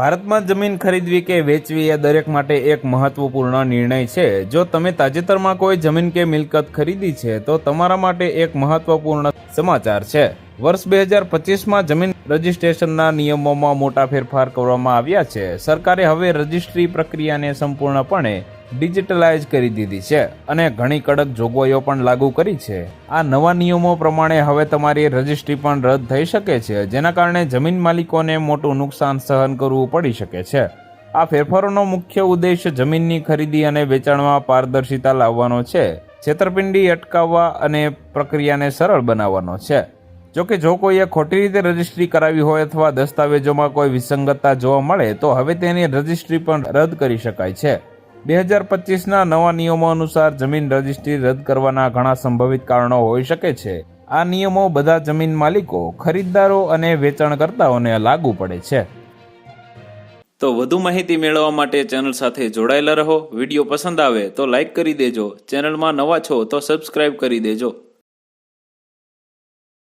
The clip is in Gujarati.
ભારતમાં જમીન ખરીદવી કે વેચવી એ દરેક માટે એક મહત્વપૂર્ણ નિર્ણય છે। જો તમે તાજેતરમાં કોઈ જમીન કે મિલકત ખરીદી છે તો તમારા માટે એક મહત્વપૂર્ણ સમાચાર છે। વર્ષ 2025માં જમીન રજિસ્ટ્રેશનના નિયમોમાં મોટા ફેરફાર કરવામાં આવ્યા છે। સરકારે હવે રજિસ્ટ્રી પ્રક્રિયાને સંપૂર્ણપણે ડિજિટલાઇઝ કરી દીધી છે અને ઘણી કડક જોગવાઈઓ પણ લાગુ કરી છે। આ નવા નિયમો પ્રમાણે હવે તમારી રજિસ્ટ્રી પણ રદ થઈ શકે છે, જેના કારણે જમીન માલિકોને મોટું નુકસાન સહન કરવું પડી શકે છે। આ ફેરફારોનો મુખ્ય ઉદ્દેશ જમીનની ખરીદી અને વેચાણમાં પારદર્શિતા લાવવાનો છે, છેતરપિંડી અટકાવવા અને પ્રક્રિયાને સરળ બનાવવાનો છે। જોકે જો કોઈએ ખોટી રીતે રજિસ્ટ્રી કરાવી હોય અથવા દસ્તાવેજોમાં કોઈ વિસંગતતા જોવા મળે તો હવે તેની રજિસ્ટ્રી પણ રદ કરી શકાય છે। 2025ના નવા નિયમો અનુસાર જમીન રજિસ્ટ્રી રદ કરવાના ઘણા સંભવિત કારણો હોઈ શકે છે। આ નિયમો બધા જમીન માલિકો, ખરીદદારો અને વેચાણકર્તાઓને લાગુ પડે છે। તો વધુ માહિતી મેળવવા માટે ચેનલ સાથે જોડાયેલા રહો। વિડીયો પસંદ આવે તો લાઈક કરી દેજો, ચેનલમાં નવા છો તો સબસ્ક્રાઇબ કરી દેજો।